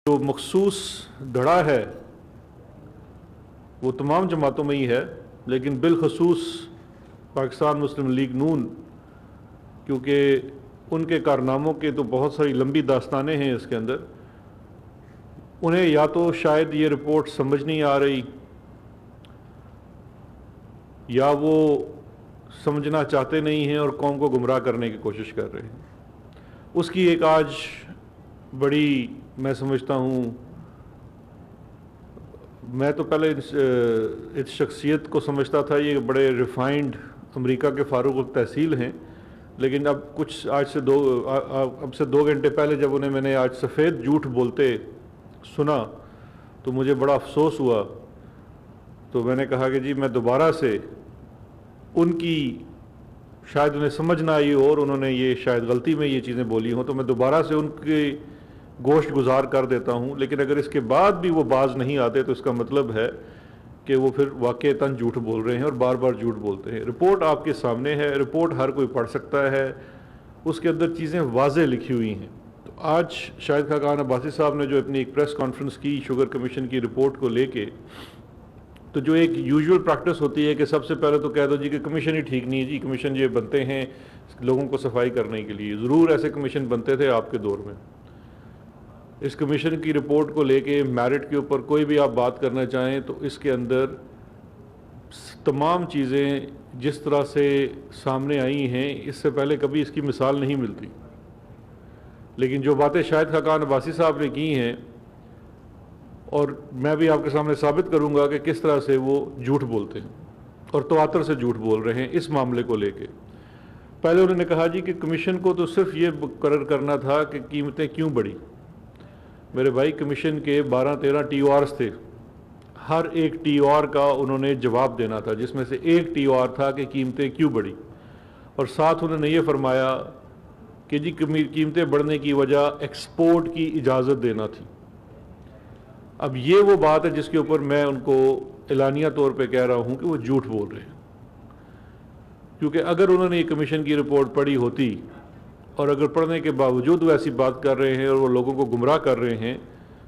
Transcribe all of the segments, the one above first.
جو مخصوص دھڑا ہے وہ تمام جماعتوں میں ہی ہے، لیکن بالخصوص پاکستان مسلم لیگ نون، کیونکہ ان کے کارناموں کے تو بہت ساری لمبی داستانیں ہیں اس کے اندر، انہیں یا تو شاید یہ رپورٹ سمجھ نہیں آ رہی یا وہ سمجھنا چاہتے نہیں ہیں اور قوم کو گمراہ کرنے کی کوشش کر رہے ہیں۔ اس کی ایک آج بڑی میں سمجھتا ہوں، میں تو پہلے اس شخصیت کو سمجھتا تھا یہ بڑے ریفائنڈ امریکہ کے فاروق التحصیل ہیں، لیکن اب کچھ اب سے 2 گھنٹے پہلے جب انہیں میں نے آج سفید جھوٹ بولتے سنا تو مجھے بڑا افسوس ہوا۔ تو میں نے کہا کہ جی میں دوبارہ سے ان کی شاید انہیں سمجھ نہ آئی اور انہوں نے یہ شاید غلطی میں یہ چیزیں بولی ہوں، تو میں دوبارہ سے ان کی گوشت گزار کر دیتا ہوں، لیکن اگر اس کے بعد بھی وہ باز نہیں آتے تو اس کا مطلب ہے کہ وہ پھر واقعتاً جھوٹ بول رہے ہیں اور بار بار جھوٹ بولتے ہیں۔ رپورٹ آپ کے سامنے ہے، رپورٹ ہر کوئی پڑھ سکتا ہے، اس کے اندر چیزیں واضح لکھی ہوئی ہیں۔ تو آج شاہد خاقان عباسی صاحب نے جو اپنی ایک پریس کانفرنس کی شوگر کمیشن کی رپورٹ کو لے کے، تو جو ایک یوزول پریکٹس ہوتی ہے کہ سب سے پہلے تو کہہ دو جی کہ کمیشن ہی ٹھیک نہیں ہے، جی کمیشن یہ بنتے ہیں لوگوں کو صفائی کرنے کے لیے، ضرور ایسے کمیشن بنتے تھے آپ کے دور میں۔ اس کمیشن کی رپورٹ کو لے کے میرٹ کے اوپر کوئی بھی آپ بات کرنا چاہیں تو اس کے اندر تمام چیزیں جس طرح سے سامنے آئی ہیں اس سے پہلے کبھی اس کی مثال نہیں ملتی، لیکن جو باتیں شاہد خاقان عباسی صاحب نے کی ہیں، اور میں بھی آپ کے سامنے ثابت کروں گا کہ کس طرح سے وہ جھوٹ بولتے ہیں اور تواتر سے جھوٹ بول رہے ہیں اس معاملے کو لے کے۔ پہلے انہوں نے کہا جی کہ کمیشن کو تو صرف یہ مقرر کرنا تھا کہ قیمتیں کیوں بڑھی۔ میرے بھائی کمیشن کے 12-13 ٹی او آرز تھے، ہر ایک ٹی او آر کا انہوں نے جواب دینا تھا، جس میں سے ایک ٹی او آر تھا کہ قیمتیں کیوں بڑھی، اور ساتھ انہوں نے یہ فرمایا کہ جی قیمتیں بڑھنے کی وجہ ایکسپورٹ کی اجازت دینا تھی۔ اب یہ وہ بات ہے جس کے اوپر میں ان کو اعلانیہ طور پہ کہہ رہا ہوں کہ وہ جھوٹ بول رہے ہیں، کیونکہ اگر انہوں نے یہ کمیشن کی رپورٹ پڑھی ہوتی اور اگر پڑھنے کے باوجود وہ ایسی بات کر رہے ہیں اور وہ لوگوں کو گمراہ کر رہے ہیں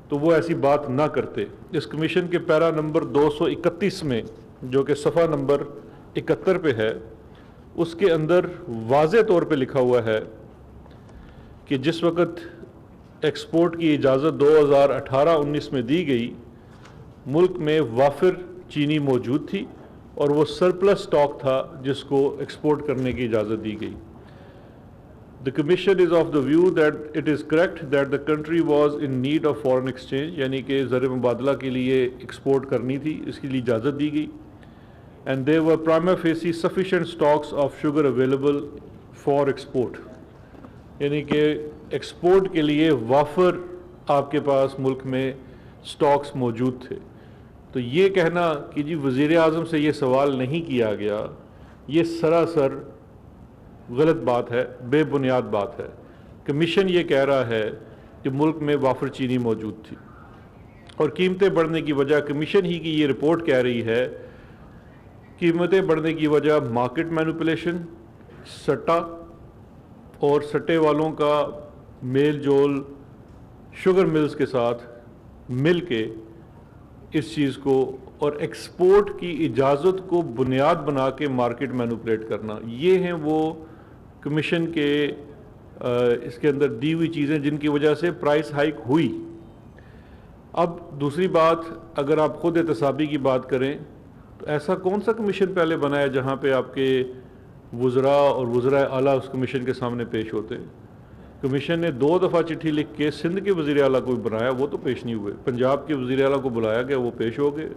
تو وہ ایسی بات نہ کرتے۔ اس کمیشن کے پیرا نمبر 231 میں جو کہ صفحہ نمبر 71 پہ ہے، اس کے اندر واضح طور پہ لکھا ہوا ہے کہ جس وقت ایکسپورٹ کی اجازت 2018-19 میں دی گئی، ملک میں وافر چینی موجود تھی اور وہ سرپلس سٹاک تھا جس کو ایکسپورٹ کرنے کی اجازت دی گئی۔ The Commission is of the view that it is correct that the country was in need of foreign exchange، یعنی کہ زر مبادلہ کے لیے ایکسپورٹ کرنی تھی، اس کے لیے اجازت دی گئی۔ And there were prima facie sufficient stocks of sugar available for export، یعنی کہ ایکسپورٹ کے لیے وافر آپ کے پاس ملک میں سٹاکس موجود تھے۔ تو یہ کہنا کہ جی وزیر اعظم سے یہ سوال نہیں کیا گیا، یہ سراسر غلط بات ہے، بے بنیاد بات ہے۔ کمیشن یہ کہہ رہا ہے کہ ملک میں وافر چینی موجود تھی اور قیمتیں بڑھنے کی وجہ کمیشن ہی کی یہ رپورٹ کہہ رہی ہے، قیمتیں بڑھنے کی وجہ مارکیٹ مینوپولیشن، سٹا اور سٹے والوں کا میل جول شوگر ملز کے ساتھ مل کے اس چیز کو اور ایکسپورٹ کی اجازت کو بنیاد بنا کے مارکیٹ مینوپولیٹ کرنا، یہ ہیں وہ کمیشن کے اس کے اندر دی ہوئی چیزیں جن کی وجہ سے پرائس ہائیک ہوئی۔ اب دوسری بات، اگر آپ خود احتسابی کی بات کریں تو ایسا کون سا کمیشن پہلے بنا ہے جہاں پہ آپ کے وزراء اور وزراء اعلیٰ اس کمیشن کے سامنے پیش ہوتے ہیں؟ کمیشن نے 2 دفعہ چٹھی لکھ کے سندھ کے وزیر اعلیٰ کو بنایا، وہ تو پیش نہیں ہوئے، پنجاب کے وزیر اعلیٰ کو بلایا گیا، وہ پیش ہو گئے،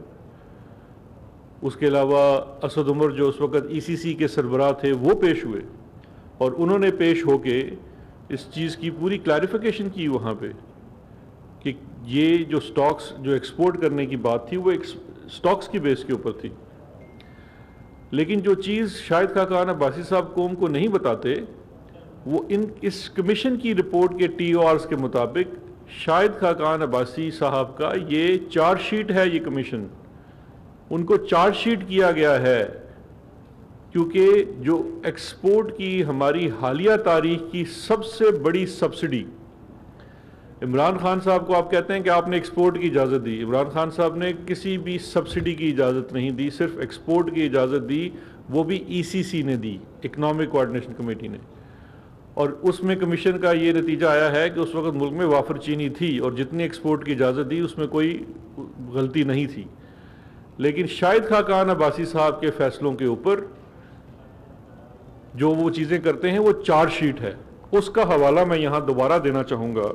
اس کے علاوہ اسد عمر جو اس وقت ای سی سی کے سربراہ تھے وہ پیش ہوئے، اور انہوں نے پیش ہو کے اس چیز کی پوری کلیریفیکیشن کی وہاں پہ کہ یہ جو سٹاکس جو ایکسپورٹ کرنے کی بات تھی وہ سٹاکس کی بیس کے اوپر تھی۔ لیکن جو چیز شاہد خاقان عباسی صاحب قوم کو نہیں بتاتے، وہ اس کمیشن کی رپورٹ کے ٹی او آرز کے مطابق شاہد خاقان عباسی صاحب کا یہ چارج شیٹ ہے، یہ کمیشن ان کو چارج شیٹ کیا گیا ہے، کیونکہ جو ایکسپورٹ کی ہماری حالیہ تاریخ کی سب سے بڑی سبسڈی عمران خان صاحب کو آپ کہتے ہیں کہ آپ نے ایکسپورٹ کی اجازت دی. عمران خان صاحب نے کسی بھی سبسڈی کی اجازت نہیں دی, صرف ایکسپورٹ کی اجازت دی, وہ بھی ECC نے دی, اکنامک کوآرڈینیشن کمیٹی نے. اور اس میں کمیشن کا یہ نتیجہ آیا ہے کہ اس وقت ملک میں وافر چینی تھی اور جتنی ایکسپورٹ کی اجازت دی اس میں کوئی غلطی نہیں تھی. لیکن شاہد خاقان عباسی صاحب کے فیصلوں کے اوپر جو وہ چیزیں کرتے ہیں وہ چارج شیٹ ہے, اس کا حوالہ میں یہاں دوبارہ دینا چاہوں گا,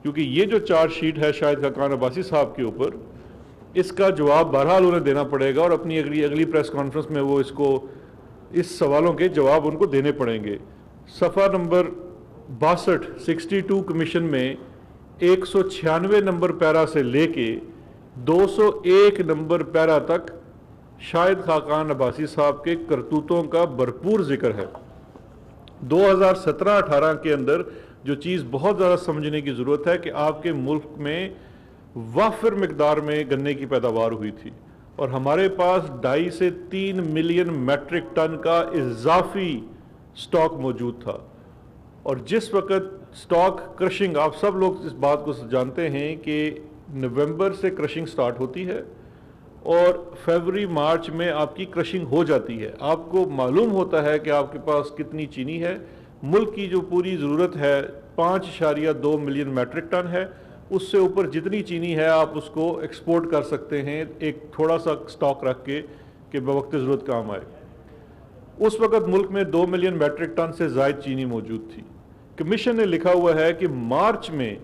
کیونکہ یہ جو چارج شیٹ ہے شاہد خاقان عباسی صاحب کے اوپر, اس کا جواب بہرحال انہیں دینا پڑے گا اور اپنی اگلی پریس کانفرنس میں وہ اس سوالوں کے جواب ان کو دینے پڑیں گے. صفحہ نمبر 62 62 کمیشن میں 196 نمبر پیرا سے لے کے 201 نمبر پیرا تک شاہد خاقان عباسی صاحب کے کرتوتوں کا بھرپور ذکر ہے. 2017-18 کے اندر جو چیز بہت زیادہ سمجھنے کی ضرورت ہے کہ آپ کے ملک میں وافر مقدار میں گنے کی پیداوار ہوئی تھی اور ہمارے پاس 2.5 سے 3 ملین میٹرک ٹن کا اضافی سٹاک موجود تھا. اور جس وقت سٹاک کرشنگ, آپ سب لوگ اس بات کو جانتے ہیں کہ نومبر سے کرشنگ سٹارٹ ہوتی ہے اور فیبروری مارچ میں آپ کی کرشنگ ہو جاتی ہے. آپ کو معلوم ہوتا ہے کہ آپ کے پاس کتنی چینی ہے. ملک کی جو پوری ضرورت ہے 5.2 ملین میٹرک ٹن ہے, اس سے اوپر جتنی چینی ہے آپ اس کو ایکسپورٹ کر سکتے ہیں ایک تھوڑا سا سٹاک رکھ کے کہ بوقت ضرورت کام آئے. اس وقت ملک میں 2 ملین میٹرک ٹن سے زائد چینی موجود تھی. کمیشن نے لکھا ہوا ہے کہ مارچ میں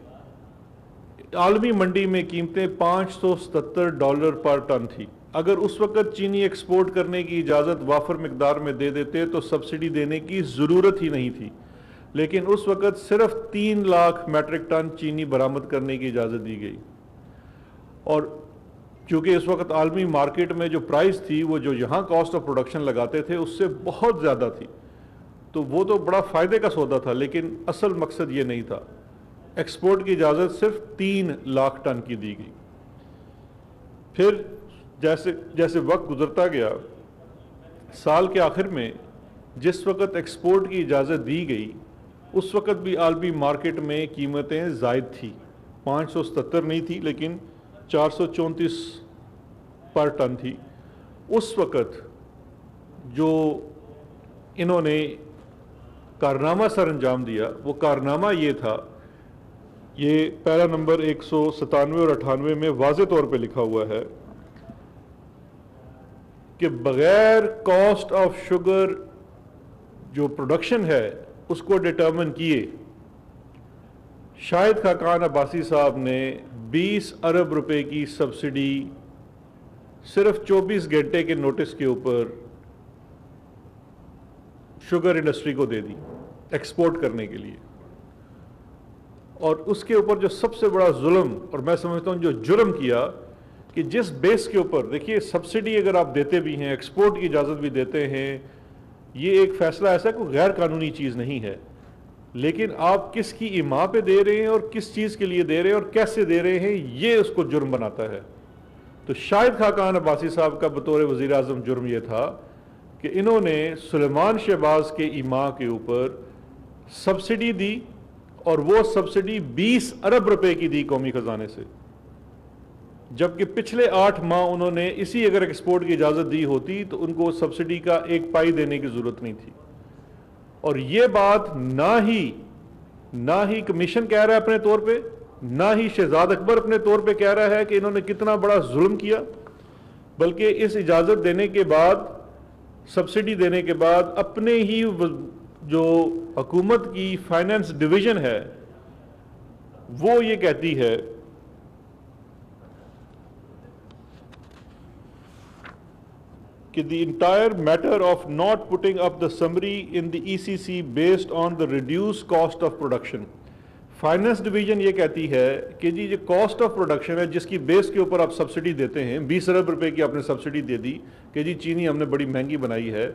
عالمی منڈی میں قیمتیں $577 پر ٹن تھی. اگر اس وقت چینی ایکسپورٹ کرنے کی اجازت وافر مقدار میں دے دیتے تو سبسڈی دینے کی ضرورت ہی نہیں تھی, لیکن اس وقت صرف 3 لاکھ میٹرک ٹن چینی برآمد کرنے کی اجازت دی گئی. اور چونکہ اس وقت عالمی مارکیٹ میں جو پرائز تھی وہ جو یہاں کاسٹ آف پروڈکشن لگاتے تھے اس سے بہت زیادہ تھی, تو وہ تو بڑا فائدے کا سودا تھا, لیکن اصل مقصد یہ نہیں تھا. ایکسپورٹ کی اجازت صرف 3 لاکھ ٹن کی دی گئی. پھر جیسے وقت گزرتا گیا, سال کے آخر میں جس وقت ایکسپورٹ کی اجازت دی گئی اس وقت بھی عالمی مارکیٹ میں قیمتیں زائد تھی, 577 نہیں تھی لیکن 434 پر ٹن تھی. اس وقت جو انہوں نے کارنامہ سر انجام دیا وہ کارنامہ یہ تھا, یہ پیرا نمبر 197 اور 98 میں واضح طور پہ لکھا ہوا ہے کہ بغیر کاسٹ آف شوگر جو پروڈکشن ہے اس کو ڈٹرمن کیے شاہد خاقان عباسی صاحب نے 20 ارب روپے کی سبسڈی صرف 24 گھنٹے کے نوٹس کے اوپر شوگر انڈسٹری کو دے دی ایکسپورٹ کرنے کے لیے. اور اس کے اوپر جو سب سے بڑا ظلم اور میں سمجھتا ہوں جو جرم کیا کہ جس بیس کے اوپر, دیکھیے سبسڈی اگر آپ دیتے بھی ہیں, ایکسپورٹ کی اجازت بھی دیتے ہیں, یہ ایک فیصلہ ایسا کوئی غیر قانونی چیز نہیں ہے, لیکن آپ کس کی ایما پہ دے رہے ہیں اور کس چیز کے لیے دے رہے ہیں اور کیسے دے رہے ہیں, یہ اس کو جرم بناتا ہے. تو شاہد خاقان عباسی صاحب کا بطور وزیر اعظم جرم یہ تھا کہ انہوں نے سلیمان شہباز کے ایما کے اوپر سبسڈی دی اور وہ سبسڈی 20 ارب روپے کی دی قومی خزانے سے, جبکہ پچھلے 8 ماہ انہوں نے اسی اگر ایکسپورٹ کی اجازت دی ہوتی تو ان کو سبسڈی کا 1 پائی دینے کی ضرورت نہیں تھی. اور یہ بات نہ ہی کمیشن کہہ رہا ہے اپنے طور پہ, نہ ہی شہزاد اکبر اپنے طور پہ کہہ رہا ہے کہ انہوں نے کتنا بڑا ظلم کیا, بلکہ اس اجازت دینے کے بعد, سبسڈی دینے کے بعد اپنے ہی جو حکومت کی فائنانس ڈویژن ہے وہ یہ کہتی ہے کہ the entire matter of not putting up the summary in the ECC based on the reduced cost of production. Finance division یہ کہتی ہے کہ جی جو کاسٹ آف پروڈکشن ہے جس کی بیس کے اوپر آپ سبسڈی دیتے ہیں, 20 ارب روپے کی آپ نے سبسڈی دے دی کہ جی چینی ہم نے بڑی مہنگی بنائی ہے,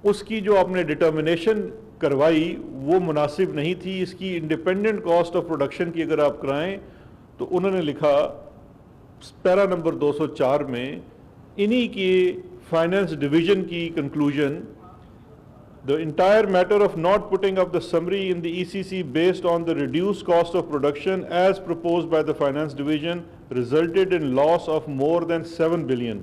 اس کی جو آپ نے ڈٹرمنیشن کروائی وہ مناسب نہیں تھی. اس کی انڈیپینڈنٹ کاسٹ آف پروڈکشن کی اگر آپ کرائیں تو انہوں نے لکھا پیرا نمبر 204 میں انہی کی فائنانس ڈویژن کی conclusion The entire matter of not putting up the summary in the ECC based on the reduced cost of production as proposed by the Finance Division resulted in loss of more than 7 billion.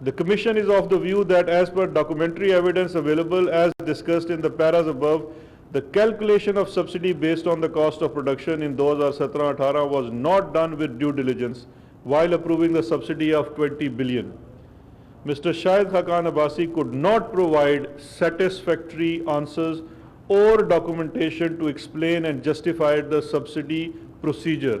The Commission is of the view that as per documentary evidence available as discussed in the paras above, the calculation of subsidy based on the cost of production in 2017-18 was not done with due diligence while approving the subsidy of 20 billion. Mr. Shahid Khaqan Abbasi could not provide satisfactory answers or documentation to explain and justify the subsidy procedure.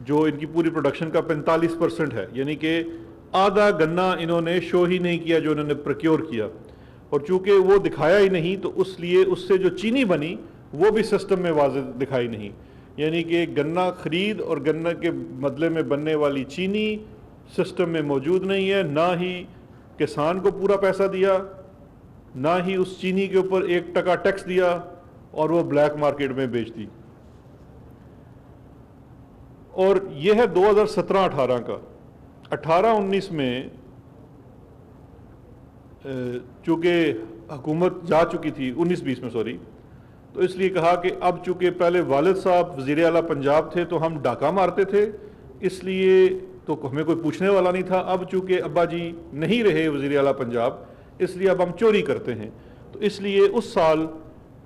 جو ان کی پوری production کا 45% ہے، یعنی کہ آدھا گنا انہوں نے شو ہی نہیں کیا جو انہوں نے پروکیور کیا، اور چونکہ وہ دکھایا ہی نہیں تو اس لیے اس سے جو چینی بنی وہ بھی سسٹم میں واضح دکھائی نہیں، یعنی کہ گنا خرید اور گنا کے بدلے میں بننے والی چینی سسٹم میں موجود نہیں ہے، نہ ہی کسان کو پورا پیسہ دیا، نہ ہی اس چینی کے اوپر 1% ٹیکس دیا، اور وہ بلیک مارکیٹ میں بیچ دی۔ اور یہ ہے 2017-18 کا۔ 18-19 میں چونکہ حکومت جا چکی تھی، 19-20 میں سوری، تو اس لیے کہا کہ اب چونکہ پہلے والد صاحب وزیر اعلیٰ پنجاب تھے تو ہم ڈاکہ مارتے تھے، اس لیے تو ہمیں کوئی پوچھنے والا نہیں تھا، اب چونکہ ابا جی نہیں رہے وزیر اعلیٰ پنجاب، اس لیے اب ہم چوری کرتے ہیں۔ تو اس لیے اس سال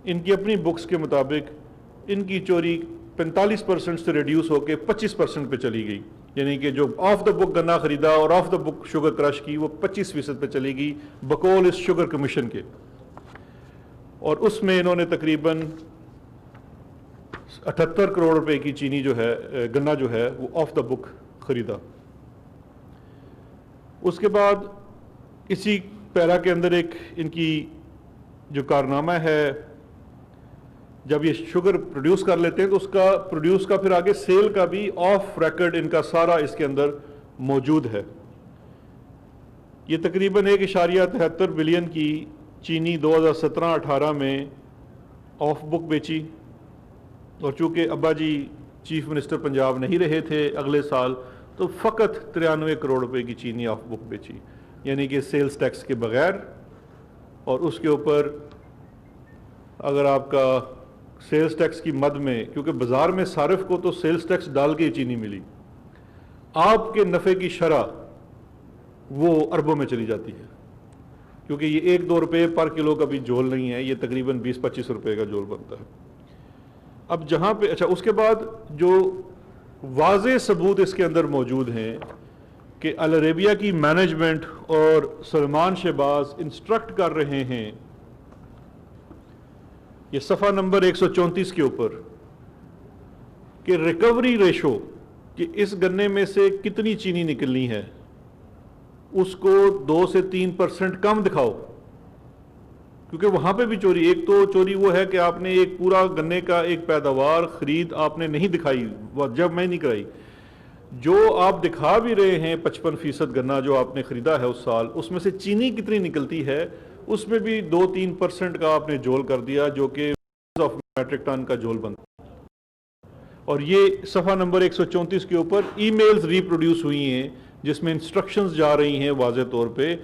ان کی اپنی بکس کے مطابق ان کی چوری 45% سے ریڈیوس ہو کے 25% پہ چلی گئی، یعنی کہ جو آف دا بک گنا خریدا اور آف دا بک شوگر کرش کی وہ 25% پہ چلی گئی بقول اس شوگر کمیشن کے، اور اس میں انہوں نے تقریباً 78 کروڑ روپے کی چینی جو ہے گنا جو ہے وہ آف دا بک خریدا۔ اس کے بعد اسی پیرا کے اندر ایک ان کی جو کارنامہ ہے، جب یہ شوگر پروڈیوس کر لیتے ہیں تو اس کا پروڈیوس کا پھر آگے سیل کا بھی آف ریکرڈ ان کا سارا اس کے اندر موجود ہے۔ یہ تقریباً 1.73 بلین کی چینی 2017-18 میں آف بک بیچی، اور چونکہ ابا جی چیف منسٹر پنجاب نہیں رہے تھے اگلے سال تو فقط 93 کروڑ روپے کی چینی آف بک بیچی، یعنی کہ سیلز ٹیکس کے بغیر، اور اس کے اوپر اگر آپ کا سیلز ٹیکس کی مد میں، کیونکہ بازار میں صارف کو تو سیلز ٹیکس ڈال کے چینی ملی، آپ کے نفع کی شرح وہ اربوں میں چلی جاتی ہے، کیونکہ یہ 1-2 روپے پر کلو کا بھی جول نہیں ہے، یہ تقریباً 20-25 روپے کا جول بنتا ہے۔ اب جہاں پہ اچھا اس کے بعد جو واضح ثبوت اس کے اندر موجود ہیں کہ العربیہ کی مینجمنٹ اور سلمان شہباز انسٹرکٹ کر رہے ہیں، یہ صفحہ نمبر 134 کے اوپر، کہ ریکوری ریشو کہ اس گنے میں سے کتنی چینی نکلنی ہے اس کو 2 سے 3% کم دکھاؤ، کیونکہ وہاں پہ بھی چوری، ایک تو چوری وہ ہے کہ آپ نے ایک پورا گنے کا ایک پیداوار خرید آپ نے نہیں دکھائی، جب میں نہیں کرائی، جو آپ دکھا بھی رہے ہیں 55% گنا جو آپ نے خریدا ہے اس سال، اس میں سے چینی کتنی نکلتی ہے اس میں بھی 2-3% کا آپ نے جول کر دیا، جو کہ آف میٹرک ٹن کا جول بنتا۔ اور یہ صفحہ نمبر 134 کے اوپر ای میلز ریپروڈیوس ہوئی ہیں جس میں انسٹرکشنز جا رہی ہیں واضح طور پہ،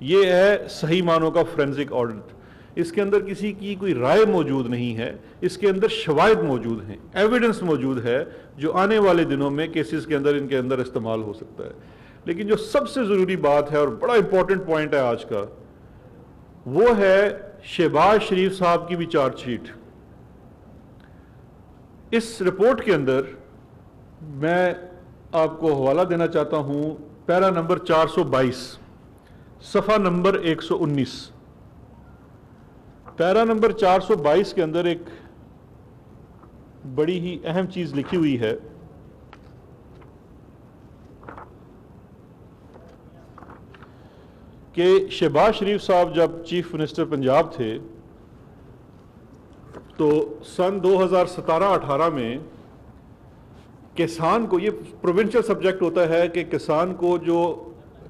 یہ ہے صحیح معنوں کا فورینزک آڈٹ۔ اس کے اندر کسی کی کوئی رائے موجود نہیں ہے، اس کے اندر شواہد موجود ہیں، ایویڈنس موجود ہے جو آنے والے دنوں میں کیسز کے اندر ان کے اندر استعمال ہو سکتا ہے۔ لیکن جو سب سے ضروری بات ہے اور بڑا امپورٹنٹ پوائنٹ ہے آج کا، وہ ہے شہباز شریف صاحب کی بھی چارج شیٹ۔ اس رپورٹ کے اندر میں آپ کو حوالہ دینا چاہتا ہوں، پیرا نمبر 422 صفحہ نمبر 119، پیرا نمبر 422 کے اندر ایک بڑی ہی اہم چیز لکھی ہوئی ہے کہ شہباز شریف صاحب جب چیف منسٹر پنجاب تھے تو سن 2017-18 میں کسان کو، یہ پروونشل سبجیکٹ ہوتا ہے کہ کسان کو جو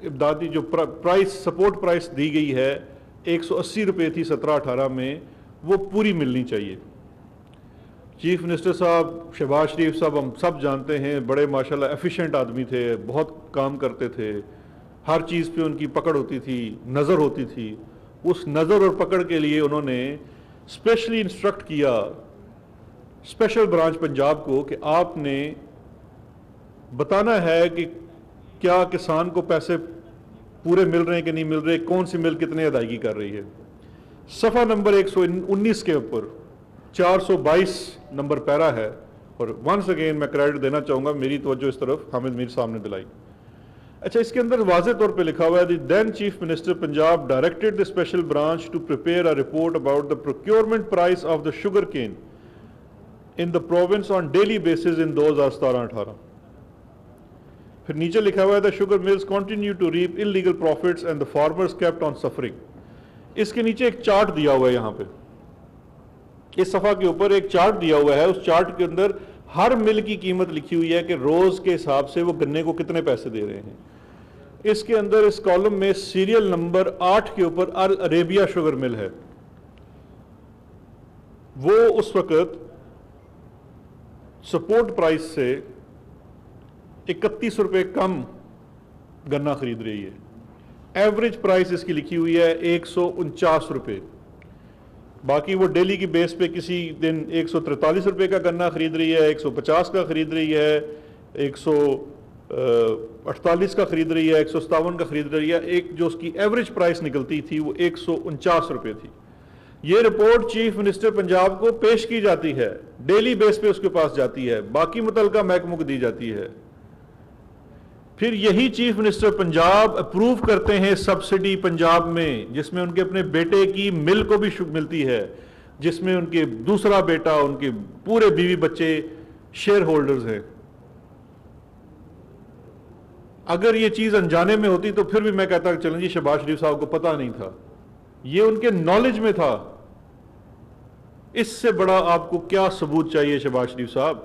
امدادی جو پرائس سپورٹ پرائس دی گئی ہے 180 روپے تھی 17-18 میں، وہ پوری ملنی چاہیے۔ چیف منسٹر صاحب شہباز شریف صاحب ہم سب جانتے ہیں، بڑے ماشاءاللہ ایفیشینٹ آدمی تھے، بہت کام کرتے تھے، ہر چیز پہ ان کی پکڑ ہوتی تھی، نظر ہوتی تھی۔ اس نظر اور پکڑ کے لیے انہوں نے اسپیشلی انسٹرکٹ کیا اسپیشل برانچ پنجاب کو کہ آپ نے بتانا ہے کہ کیا کسان کو پیسے پورے مل رہے ہیں کہ نہیں مل رہے، کون سی مل کتنے ادائیگی کر رہی ہے۔ صفحہ نمبر 119 کے اوپر 422 نمبر پیرا ہے، اور ونس اگین میں کریڈٹ دینا چاہوں گا، میری توجہ اس طرف حامد میر صاحب نے دلائی۔ اچھا، اس کے اندر واضح طور پہ لکھا ہوا ہے then chief minister Punjab directed the special branch to prepare a report about the procurement price of the sugar cane in the province on daily basis in 2017-18۔ پھر نیچے لکھا ہوا ہے the sugar mills continue to reap illegal profits and the farmers kept on suffering. اس کے نیچے ایک chart دیا ہوا ہے، یہاں پہ اس صفحہ کے اوپر ایک چارٹ دیا ہوا ہے، اس چارٹ کے اندر ہر مل کی قیمت لکھی ہوئی ہے کہ روز کے حساب سے وہ گنے کو کتنے پیسے دے رہے ہیں. اس کے اندر اس کالم میں سیریل نمبر 8 کے اوپر العربیہ شوگر مل ہے. وہ اس وقت سپورٹ پرائس سے 31 روپے کم گنا خرید رہی ہے. ایوریج پرائس اس کی لکھی ہوئی ہے 149 روپے. باقی وہ ڈیلی کی بیس پہ کسی دن 143 روپے کا گنا خرید رہی ہے، 150 کا خرید رہی ہے، 148 کا خرید رہی ہے، 157 کا خرید رہی ہے. ایک جو اس کی ایوریج پرائس نکلتی تھی وہ 149 روپے تھی. یہ رپورٹ چیف منسٹر پنجاب کو پیش کی جاتی ہے، ڈیلی بیس پہ اس کے پاس جاتی ہے، باقی متعلقہ محکموں کو دی جاتی ہے. پھر یہی چیف منسٹر پنجاب اپروو کرتے ہیں سبسڈی پنجاب میں، جس میں ان کے اپنے بیٹے کی مل کو بھی ملتی ہے، جس میں ان کے دوسرا بیٹا، ان کے پورے بیوی بچے شیئر ہولڈرز ہیں. اگر یہ چیز انجانے میں ہوتی تو پھر بھی میں کہتا کہ چلیں جی شہباز شریف صاحب کو پتہ نہیں تھا، یہ ان کے نالج میں تھا. اس سے بڑا آپ کو کیا ثبوت چاہیے شہباز شریف صاحب؟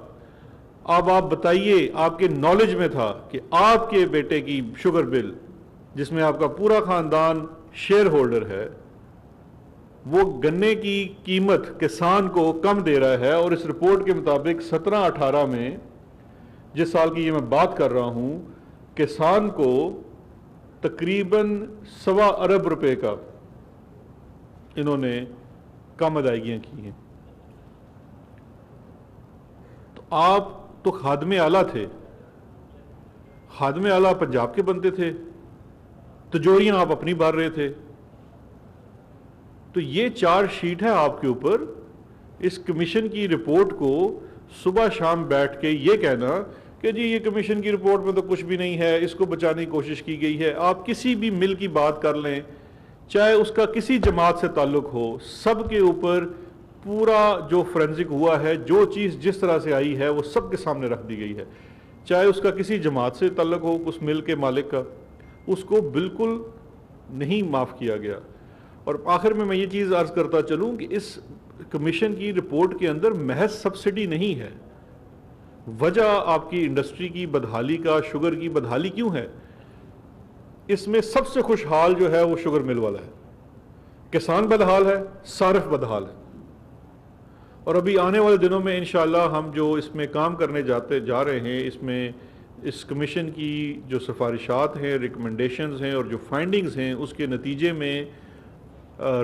اب آپ بتائیے، آپ کے نالج میں تھا کہ آپ کے بیٹے کی شوگر بل، جس میں آپ کا پورا خاندان شیئر ہولڈر ہے، وہ گنے کی قیمت کسان کو کم دے رہا ہے. اور اس رپورٹ کے مطابق 17-18 میں، جس سال کی یہ میں بات کر رہا ہوں، کسان کو تقریباً 1.25 ارب روپے کا انہوں نے کم ادائیگیاں کی ہیں. تو آپ تو خادم اعلیٰ تھے، خادم اعلیٰ پنجاب کے بنتے تھے، تجوریاں آپ اپنی بھر رہے تھے. تو یہ چارج شیٹ ہے آپ کے اوپر. اس کمیشن کی رپورٹ کو صبح شام بیٹھ کے یہ کہنا کہ جی یہ کمیشن کی رپورٹ میں تو کچھ بھی نہیں ہے، اس کو بچانے کی کوشش کی گئی ہے. آپ کسی بھی مل کی بات کر لیں، چاہے اس کا کسی جماعت سے تعلق ہو، سب کے اوپر پورا جو فرینزک ہوا ہے، جو چیز جس طرح سے آئی ہے وہ سب کے سامنے رکھ دی گئی ہے. چاہے اس کا کسی جماعت سے تعلق ہو، اس مل کے مالک کا، اس کو بالکل نہیں معاف کیا گیا. اور آخر میں یہ چیز عرض کرتا چلوں کہ اس کمیشن کی رپورٹ کے اندر محض سبسڈی نہیں ہے. وجہ آپ کی انڈسٹری کی بدحالی کا، شوگر کی بدحالی کیوں ہے؟ اس میں سب سے خوشحال جو ہے وہ شوگر مل والا ہے. کسان بدحال ہے، صارف بدحال ہے. اور ابھی آنے والے دنوں میں انشاءاللہ ہم جو اس میں کام کرنے جا رہے ہیں، اس میں اس کمیشن کی جو سفارشات ہیں، ریکمنڈیشنز ہیں اور جو فائنڈنگز ہیں، اس کے نتیجے میں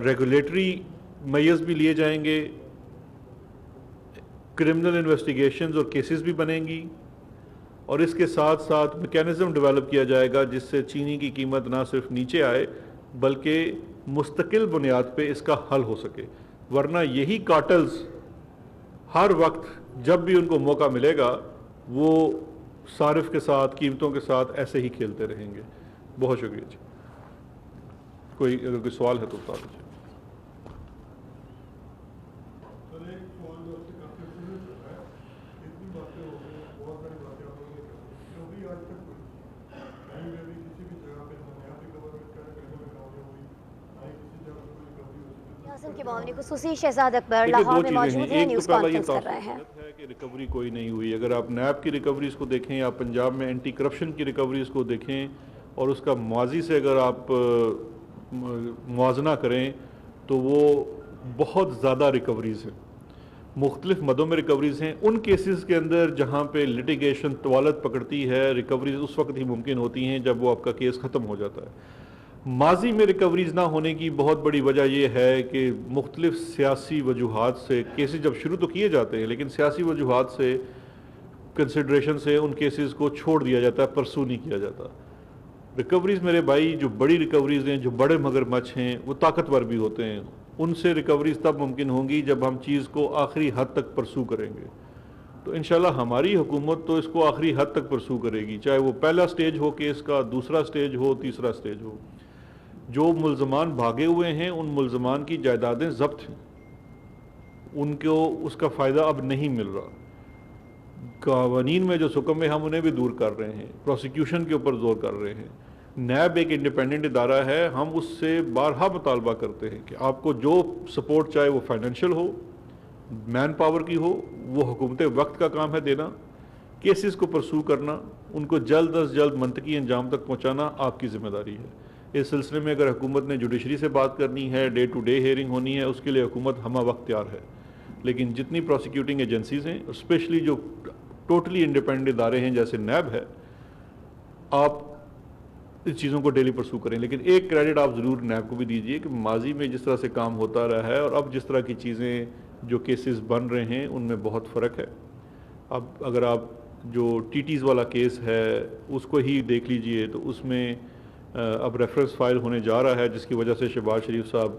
ریگولیٹری میئرز بھی لیے جائیں گے، کرمنل انویسٹیگیشنز اور کیسز بھی بنیں گی، اور اس کے ساتھ ساتھ میکینزم ڈیولپ کیا جائے گا جس سے چینی کی قیمت نہ صرف نیچے آئے بلکہ مستقل بنیاد پہ اس کا حل ہو سکے. ورنہ یہی کارٹلز ہر وقت جب بھی ان کو موقع ملے گا وہ صارف کے ساتھ، قیمتوں کے ساتھ ایسے ہی کھیلتے رہیں گے. بہت شکریہ جی. اگر کوئی سوال ہے تو بتا دیجیے. کے معاملے خصوصی شہزاد اکبر لاہور میں موجود ہیں، نیوز کانفرنس کر رہے ہیں. کہ ریکوری کوئی نہیں ہوئی. اگر آپ نیب کی ریکوریز کو دیکھیں یا پنجاب میں اینٹی کرپشن کی ریکوریز کو دیکھیں اور اس کا ماضی سے اگر آپ موازنہ کریں تو وہ بہت زیادہ ریکوریز ہیں. مختلف مدوں میں ریکوریز ہیں. ان کیسز کے اندر جہاں پہ لٹیگیشن طوالت پکڑتی ہے، ریکوریز اس وقت ہی ممکن ہوتی ہیں جب وہ آپ کا کیس ختم ہو جاتا ہے. ماضی میں ریکوریز نہ ہونے کی بہت بڑی وجہ یہ ہے کہ مختلف سیاسی وجوہات سے کیسز جب شروع تو کیے جاتے ہیں لیکن سیاسی وجوہات سے، کنسیڈریشن سے ان کیسز کو چھوڑ دیا جاتا ہے، پرسو نہیں کیا جاتا. ریکوریز میرے بھائی جو بڑی ریکوریز ہیں، جو بڑے مگرمچھ ہیں، وہ طاقتور بھی ہوتے ہیں. ان سے ریکوریز تب ممکن ہوں گی جب ہم چیز کو آخری حد تک پرسو کریں گے. تو انشاءاللہ ہماری حکومت تو اس کو آخری حد تک پرسو کرے گی، چاہے وہ پہلا سٹیج ہو کیس کا، دوسرا سٹیج ہو، تیسرا سٹیج ہو. جو ملزمان بھاگے ہوئے ہیں ان ملزمان کی جائیدادیں ضبط ہیں، ان کو اس کا فائدہ اب نہیں مل رہا. قوانین میں جو حکم ہے ہم انہیں بھی دور کر رہے ہیں، پروسیکیوشن کے اوپر زور کر رہے ہیں۔ نیب ایک انڈیپینڈنٹ ادارہ ہے، ہم اس سے بارہا مطالبہ کرتے ہیں کہ آپ کو جو سپورٹ چاہے وہ فائنینشیل ہو، مین پاور کی ہو، وہ حکومت وقت کا کام ہے دینا، کیسز کو پرسو کرنا، ان کو جلد از جلد منطقی انجام تک پہنچانا آپ کی ذمہ داری ہے۔ اس سلسلے میں اگر حکومت نے جوڈیشری سے بات کرنی ہے، ڈے ٹو ڈے ہیئرنگ ہونی ہے، اس کے لیے حکومت ہمہ وقت تیار ہے، لیکن جتنی پروسیکیوٹنگ ایجنسیز ہیں، اسپیشلی جو ٹوٹلی انڈیپینڈنٹ ادارے ہیں جیسے نیب ہے، آپ اس چیزوں کو ڈیلی پرسو کریں۔ لیکن ایک کریڈٹ آپ ضرور نیب کو بھی دیجئے کہ ماضی میں جس طرح سے کام ہوتا رہا ہے اور اب جس طرح کی چیزیں جو کیسز بن رہے ہیں ان میں بہت فرق ہے۔ اب اگر آپ جو ٹیز والا کیس ہے اس کو ہی دیکھ لیجئے تو اس میں اب ریفرنس فائل ہونے جا رہا ہے، جس کی وجہ سے شہباز شریف صاحب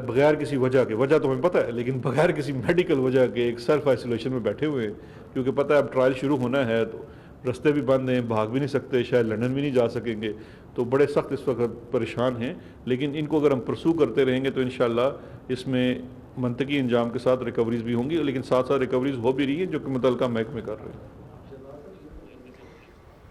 بغیر کسی وجہ کے، وجہ تو ہمیں پتہ ہے لیکن بغیر کسی میڈیکل وجہ کے ایک سیلف آئسولیشن میں بیٹھے ہوئے ہیں، کیونکہ پتہ ہے اب ٹرائل شروع ہونا ہے تو رستے بھی بند ہیں، بھاگ بھی نہیں سکتے، شاید لندن بھی نہیں جا سکیں گے، تو بڑے سخت اس وقت پریشان ہیں۔ لیکن ان کو اگر ہم پرسو کرتے رہیں گے تو انشاءاللہ اس میں منطقی انجام کے ساتھ ریکوریز بھی ہوں گی، لیکن ساتھ ساتھ ریکوریز ہو بھی رہی ہیں جو کہ متعلقہ محکمے کر رہے ہیں۔